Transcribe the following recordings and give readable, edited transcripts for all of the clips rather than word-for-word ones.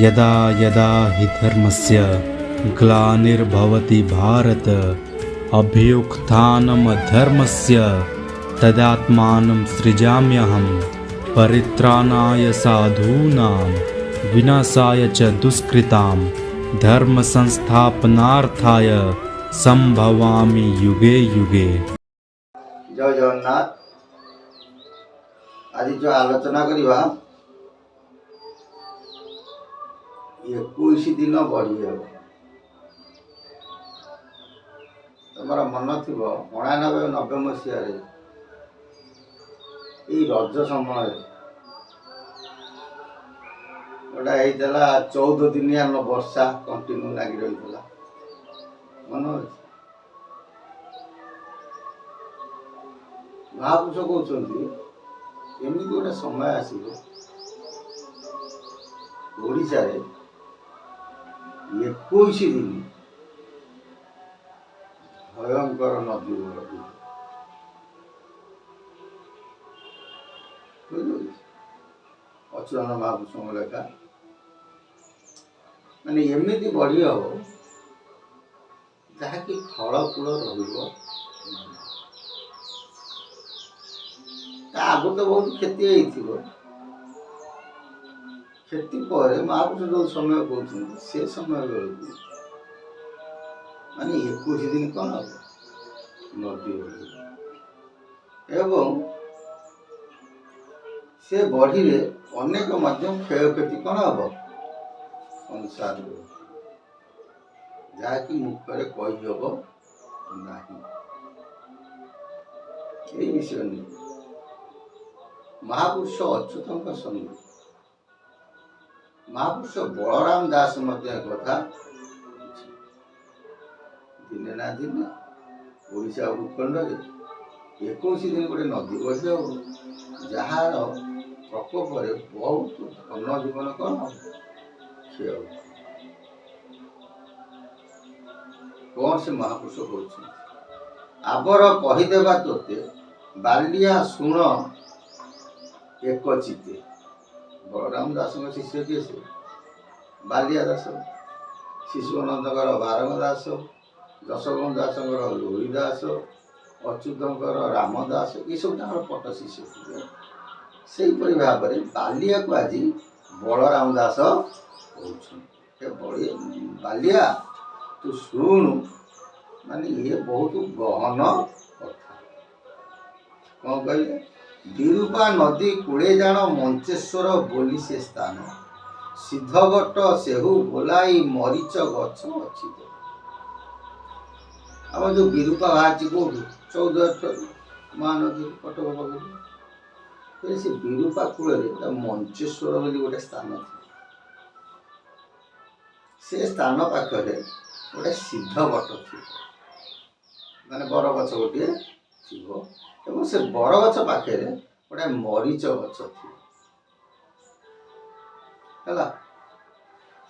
यदा यदा हि धर्मस्य ग्लानिर्भवति भारत अभ्युत्थानमधर्मस्य तदात्मानं सृजाम्यहं परित्राणाय साधूनां विनाशाय च दुष्कृतां धर्म संस्थापनार्थाय संभवामि युगे युगे। जय जगन्नाथ। आज जो आलोचना करवा 21 दिन बढ़ी हे तुम मन थी 89-90 मसीह रज समय गोटा होता 14 दिनिया वर्षा कंटिन्यू लगी रही मन महापुरुष कहते एमती गोटे समय आसो ओडिशा रे 21 दिन भयंकर नदी अच्युतानंद महापुरुष लेखा माने एमती बढ़ी हम जहाँकि फल फूल आगु तो बहुत क्षति क्षति पर महापुरुष जो समय कहते से समय बेलू माने 21 दिन कौन हम नदी एवं से बढ़ी अनेक क्षय क्षति कौन हम संसार जहाँकि मुखरे कहीहब ना विषय नहीं महापुरुष अच्युत संग महापुरुष बलराम दास कथा दिने ना दिने ओडिशा भूखंड 21 दिन गोटे नदी बढ़ी हम जार प्रकोप बहुत धन जीवन कौन क्षय कौन से महापुरुष कहते आबर कहीदेवा तोते बालिया शुण एक चिते बलराम दास शिष्य किए से बालिया दास शिशुअनंद बारंग दास दशगण दास लोही दास अच्युत रामदास ये सब पट शिष्य से भाव में बालिया को आज बलराम दास कहते बालिया तू शुणु माने ये बहुत गहन कथा कौन कहले विरूपा नदी कूड़े जान मंचेश्वर बोली से स्थान सिद्धवट सेहु बोलाई मरीच गछ अच्छी आम जो विरूपा बाहर कौट 14 महानदी कटक पकड़ से विरूपा कूल मंचेश्वर बोली गोटे स्थान से स्थान पाखे गोटे सिद्धवट थी माने बरगछ गोटे थी एवं से बरगछ पाखे गोटे मरीच गछ थी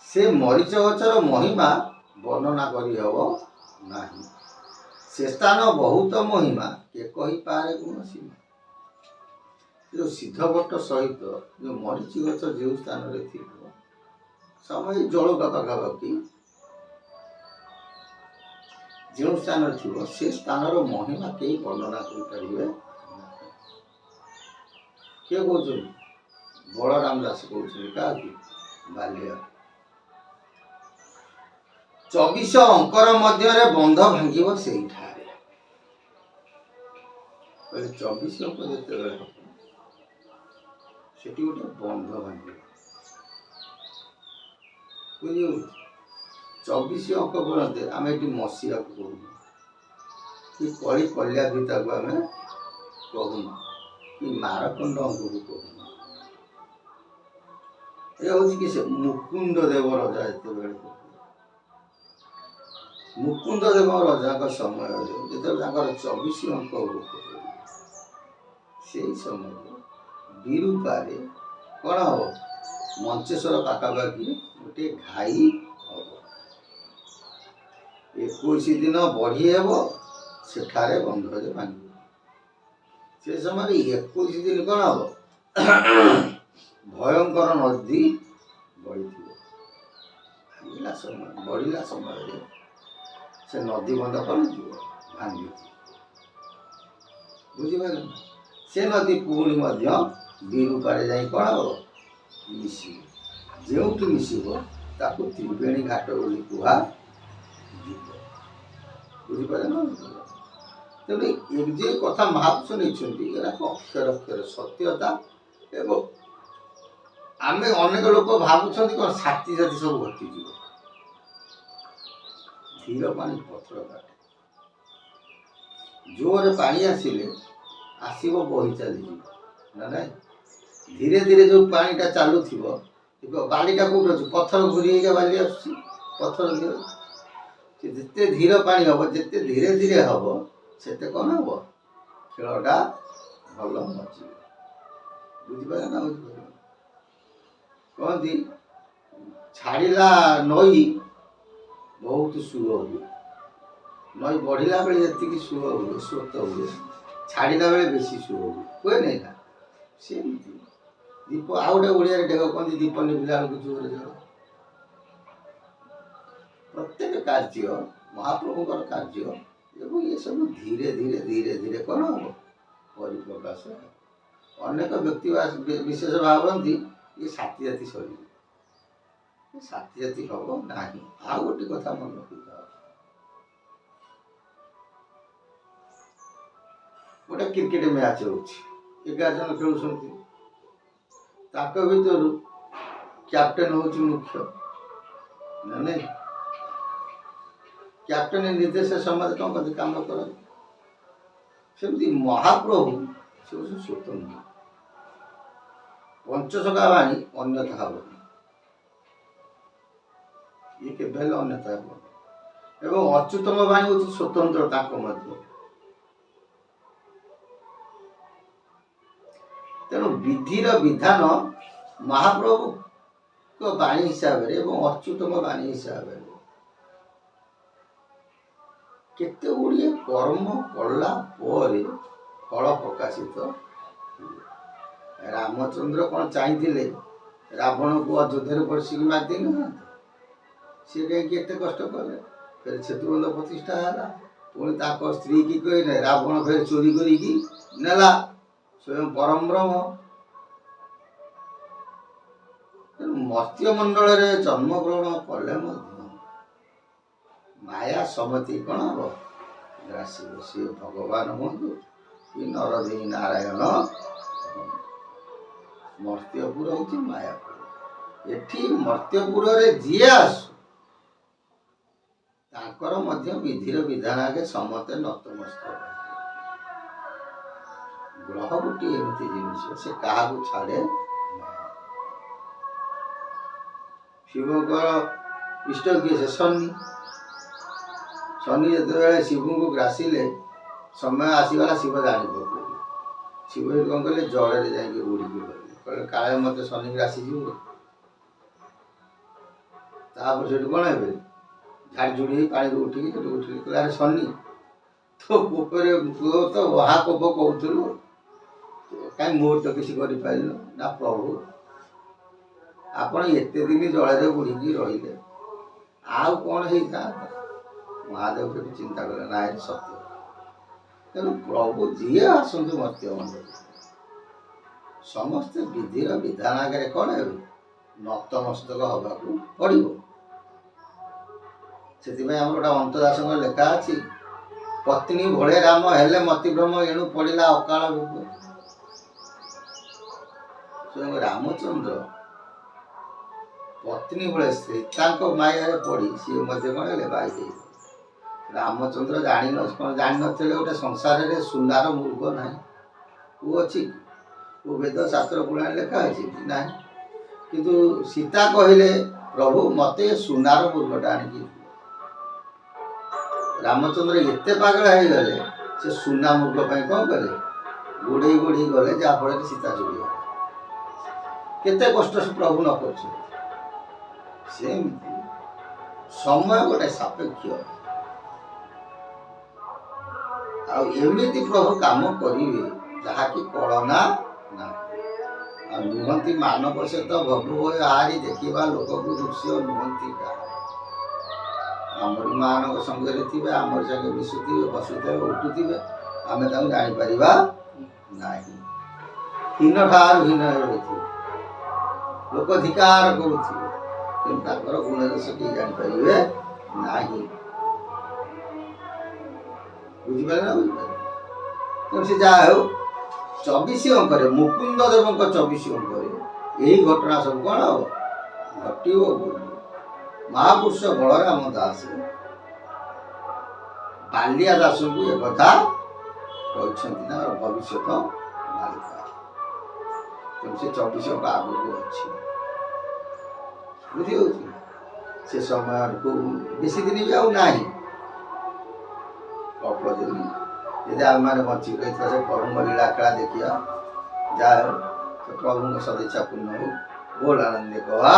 से मरीच गछर महिमा वर्णना करी हब नहीं से स्थान बहुत महिमा के कही पारे गुण सीमा जो सिद्धवट सहित जो मरीच गछ जो स्थान थी समय जलका पाखापाखि जो स्थान थी से स्थानर महिमा कई वर्णना करें किए कौन बलराम दास कहते क्या बाल्या 24 अंकर मध्य बंध भांग से 24 अंक जिते गोटे बंध भांग बुझे 24 अंक बोलते आम ये मसीहा को कहूँ कि कली कल्या भीता को आम कहूना कि मारकंड अंक को कहूना ये हूँ कि मुकुंद देव रजा जो मुकुंद देव रजा समय जो 24 अंक से समय विरूपारे कौन हम मंचेश्वर पाखापाखि गोटे घाई हम 21 दिन बढ़ी हेब सेठारे बंधरे भांग से समय 21 दिन कौन हम भयंकर नदी बढ़ी ବଢ଼ିଲା ସମୟରେ ସେ ନଦୀ ବନ୍ଧ କ'ଣ ଯିବ ଭାଙ୍ଗିଯିବ। ବୁଝିପାରିଲେ ନା? ସେ ନଦୀ ପୁଣି ମଧ୍ୟ ବିରୂପାରେ ଯାଇ କ'ଣ ହେବ ମିଶିବ। ଯେଉଁଠି ମିଶିବ ତାକୁ ତ୍ରିବେଣୀ ଘାଟ ବୋଲି କୁହାଯିବ। ବୁଝିପାରିଲେ ନା? ତେଣୁ ଏ ଯେ କଥା ମହାପୁରୁଷ ନେଇଛନ୍ତି ଏଗୁଡ଼ା ଅକ୍ଷର ଅକ୍ଷର ସତ୍ୟତା। ଏବଂ ଆମେ ଅନେକ ଲୋକ ଭାବୁଛନ୍ତି କ'ଣ ସାଥି ସବୁ ଘଟିଯିବ। ଧୀର ପାଣି ପଥର କାଟେ। ଜୋରରେ ପାଣି ଆସିଲେ ଆସିବ ବହି ଚାଲିଯିବ ନା ନାଇଁ। ଧୀରେ ଧୀରେ ଯେଉଁ ପାଣିଟା ଚାଲୁଥିବ ବାଲିଟା କେଉଁଠି ଅଛି ପଥର ଘୁରି ହେଇକା ବାଲି ଆସୁଛି ପଥର ଧୀରେ। ଯେତେ ଧୀର ପାଣି ହେବ ଯେତେ ଧୀରେ ଧୀରେ ହେବ ସେତେ କ'ଣ ହେବ ଖେଳଟା ଭଲ ମଜିବ। ବୁଝିପାରିଲେ ନା? ବୁଝିପାରିଲେ? କହନ୍ତି ଛାଡ଼ିଲା ନଈ ବହୁତ ସୁଅ ହୁଏ। ନଈ ବଢ଼ିଲା ବେଳେ ଯେତିକି ସୁଅ ହୁଏ ସ୍ରୋତ ହୁଏ ଛାଡ଼ିଲା ବେଳେ ବେଶୀ ସୁଅ ହୁଏ ନାହିଁ ନା? ସେମିତି ଦୀପ ଆଉ ଗୋଟେ ଓଡ଼ିଆରେ ଢେଗ କହନ୍ତି ଦୀପ ନିଭିଲା ବେଳକୁ ଜୋରରେ ଜଳ। ପ୍ରତ୍ୟେକ କାର୍ଯ୍ୟ ମହାପ୍ରଭୁଙ୍କର କାର୍ଯ୍ୟ ଏବଂ ଏସବୁ ଧୀରେ ଧୀରେ ଧୀରେ ଧୀରେ କ'ଣ ହେବ ପରିପ୍ରକାଶ ହେବ। ଅନେକ ବ୍ୟକ୍ତି ବିଶେଷ ଭାବନ୍ତି ଏ ସାଥି ଜାତି ସରିବ। ସାଥି ଜାତି ହେବ ନାହିଁ। ଆଉ ଗୋଟେ କଥା ମନେ ରଖିଥାଅ, ଗୋଟେ କ୍ରିକେଟ ମ୍ୟାଚ୍ ହେଉଛି 11 ଜଣ ଖେଳୁଛନ୍ତି। ତାଙ୍କ ଭିତରୁ କ୍ୟାପ୍ଟେନ୍ ହେଉଛି ମୁଖ୍ୟ ନା ନାଇଁ। କ୍ୟାପ୍ଟେନ୍ ନିର୍ଦ୍ଦେଶ ସମାଜ କ'ଣ କରନ୍ତି କାମ କରନ୍ତି। ସେମିତି ମହାପ୍ରଭୁ ସେ ହେଉଛି ସ୍ୱତନ୍ତ୍ର। ପଞ୍ଚସଖା ବାଣୀ ଅନ୍ୟଥା ହେବନି। ଇଏ କେବେ ହେଲେ ଅନ୍ୟଥା ହେବନି। ଏବଂ ଅଚ୍ୟୁତଙ୍କ ବାଣୀ ହେଉଛି ସ୍ୱତନ୍ତ୍ର ତାଙ୍କ ମଧ୍ୟ। ତେଣୁ ବିଧିର ବିଧାନ ମହାପ୍ରଭୁଙ୍କ ବାଣୀ ହିସାବରେ ଏବଂ ଅଚ୍ୟୁତଙ୍କ ବାଣୀ ହିସାବରେ କେତେ ଗୁଡ଼ିଏ କର୍ମ କଲା ପରେ ଫଳ ପ୍ରକାଶିତ ହୁଏ। ରାମଚନ୍ଦ୍ର କ'ଣ ଚାହିଁଥିଲେ ରାବଣକୁ ଅଯୋଧ୍ୟାରେ ବସିକି ମାରିଦେଇନାହାନ୍ତି? ସିଏ କାହିଁକି ଏତେ କଷ୍ଟ କଲେ? ଫେର ସେତୁବନ୍ଧ ପ୍ରତିଷ୍ଠା ହେଲା। ପୁଣି ତାଙ୍କ ସ୍ତ୍ରୀ କି କହିଲେ ରାବଣ ଫେର ଚୋରି କରିକି ନେଲା ସ୍ୱୟଂ ପରମ ବ୍ରହ୍ମ। ତେଣୁ ମର୍ତ୍ତ୍ୟ ମଣ୍ଡଳରେ ଜନ୍ମଗ୍ରହଣ କଲେ ମଧ୍ୟ ମାୟା ସମତି କ'ଣ ହେବ ଗ୍ରାସିବ। ସିଏ ଭଗବାନ ହୁଅନ୍ତୁ କି ନରଦେଇ ନାରାୟଣ। ମର୍ତ୍ତ୍ୟପୁର ହେଉଛି ମାୟାପୁର। ଏଠି ମର୍ତ୍ତ୍ୟପୁରରେ ଯିଏ ଆସୁ ତାଙ୍କର ମଧ୍ୟ ବିଧିର ବିଧାନ ଆଗେ ସମସ୍ତେ ନତମସ୍ତକ। ଗ୍ରହ ଗୋଟିଏ ଏମିତି ଜିନିଷ ସେ କାହାକୁ ଛାଡ଼େ। ଶିବଙ୍କର ଇଷ୍ଟ କିଏ? ସେ ଶନି। ଶନି ଯେତେବେଳେ ଶିବଙ୍କୁ ଗ୍ରାସିଲେ ସମୟ ଆସିଗଲା ଶିବ ଜାଣି ପକେଇଲେ। ଶିବ କ'ଣ କଲେ ଜଳରେ ଯାଇକି ବୁଡ଼ିକି ଗଲେ। କହିଲେ କାଳେ ମୋତେ ଶନି ଗ୍ରାସିଯିବ। ତାପରେ ସେଠୁ କ'ଣ ହେବେ ଝାଡ଼ି ଝୁଡ଼ି ହେଇ ପାଣିରୁ ଉଠିକି ସେଠୁ ଉଠିକି କହିଲେ ଆରେ ଶନି ତୋ କୋପରେ ତୁ ତ ମହା କୋପ କହୁଥିଲୁ କାହିଁ ମୋର ତ କିଛି କରିପାରିଲୁ ନା। ପ୍ରଭୁ ଆପଣ ଏତେ ଦିନ ଜଳରେ ବୁଡ଼ିକି ରହିଲେ ଆଉ କ'ଣ ହେଇଥାନ୍ତା। ମହାଦେବ ସେଠି ଚିନ୍ତା କଲେ ନା ଏ ସତ୍ୟ। ତେଣୁ ପ୍ରଭୁ ଯିଏ ଆସନ୍ତୁ ମର୍ତ୍ତ୍ୟ ମଣ୍ଡଳ ସମସ୍ତେ ବିଧିର ବିଧାନ ଆଗରେ କ'ଣ ହେବେ ନତମସ୍ତକ ହେବାକୁ ପଡ଼ିବ। ସେଥିପାଇଁ ଆମର ଗୋଟେ ଅନ୍ତଦାସଙ୍କର ଲେଖା ଅଛି ପତ୍ନୀ ଭଳେ ରାମ ହେଲେ ମତିଭ୍ରମ ଏଣୁ ପଡ଼ିଲା ଅକାଳ ରୂପ। ସ୍ୱୟଂ ରାମଚନ୍ଦ୍ର ପତ୍ନୀ ଭଳେ ସୀତାଙ୍କ ମାୟାରେ ପଡ଼ି ସିଏ ମଧ୍ୟ କ'ଣ ହେଲେ ବାଇ ହେଇଗଲେ। ରାମଚନ୍ଦ୍ର ଜାଣିନଥିଲେ ଗୋଟେ ସଂସାରରେ ସୁନାର ମୃଗ ନାହିଁ। କେଉଁ ଅଛି କେଉଁ ବେଦ ଶାସ୍ତ୍ର ପୁରାଣ ଲେଖା ଅଛି ନାହିଁ। କିନ୍ତୁ ସୀତା କହିଲେ ପ୍ରଭୁ ମୋତେ ସୁନାର ମୃଗଟା ଆଣିକି। ରାମଚନ୍ଦ୍ର ଏତେ ପାଗଳ ହେଇଗଲେ ସେ ସୁନା ମୃଗ ପାଇଁ କ'ଣ କଲେ ଗୋଡ଼େଇ ଗୋଡ଼େଇ ଗଲେ ଯାହାଫଳରେ ସୀତା ଚୋରି ହେଲା। କେତେ କଷ୍ଟ ସେ ପ୍ରଭୁ ନ କରୁଛନ୍ତି। ସେମିତି ସମୟ ଗୋଟେ ସାପେକ୍ଷ। ଆଉ ଏମିତି ପ୍ରଭୁ କାମ କରିବେ ଯାହାକି କଳନା ନାହିଁ। ଆଉ ନୁହନ୍ତି ମାନବ ସେ ତ ଭବୁ ଆହାରି ଦେଖିବା ଲୋକକୁ ଦୃଶ୍ୟ ନୁହନ୍ତି କାହା। ଆମରି ମାନଙ୍କ ସଙ୍ଗରେ ଥିବେ, ଆମରି ସାଙ୍ଗେ ମିଶୁଥିବେ, ବସୁଥିବେ, ଉଠୁଥିବେ, ଆମେ ତାଙ୍କୁ ଜାଣିପାରିବା ନାହିଁ। ହୀନ ଠାରୁ ହୀନ ରହିଥିବେ, ଲୋକ ଧିକାର କରୁଥିବେ, କିନ୍ତୁ ତାଙ୍କର ଗୁଣ ଦୋଷ କେହି ଜାଣିପାରିବେ ନାହିଁ। ବୁଝିପାରିଲେ ନା ବୁଝିପାରିଲେ? ତେଣୁ ସେ ଯାହା ହେଉ 24 ଅଙ୍କରେ ମୁକୁନ୍ଦ ଦେବଙ୍କ 24 ଅଙ୍କରେ ଏହି ଘଟଣା ସବୁ କ'ଣ ହବ ଘଟିବ ବୋଲି ମହାପୁରୁଷ ବଳରାମ ଦାସ ବାଲିଆ ଦାସଙ୍କୁ ଏକଥା କହିଛନ୍ତି ତାଙ୍କର ଭବିଷ୍ୟତ ମାଳିକା। ତେଣୁ ସେ 24 ଅଙ୍କ ଆଗକୁ ଅଛି। ବୁଝିହେଉଛି? ସେ ସମୟକୁ ବେଶୀ ଦିନ ବି ଆଉ ନାହିଁ, ଅଳ୍ପ ଦିନ। ଯଦି ଆମେମାନେ ବଞ୍ଚିକି ରହିଥିବା ସେ ପ୍ରଭୁଙ୍କ ଲୀଳା ଖେଳା ଦେଖିବା, ଯାହା ହେଉ ସେ ପ୍ରଭୁଙ୍କ ସଦିଚ୍ଛା ପୂର୍ଣ୍ଣ ହଉ। ବୋଲ ଆନନ୍ଦେ କହା।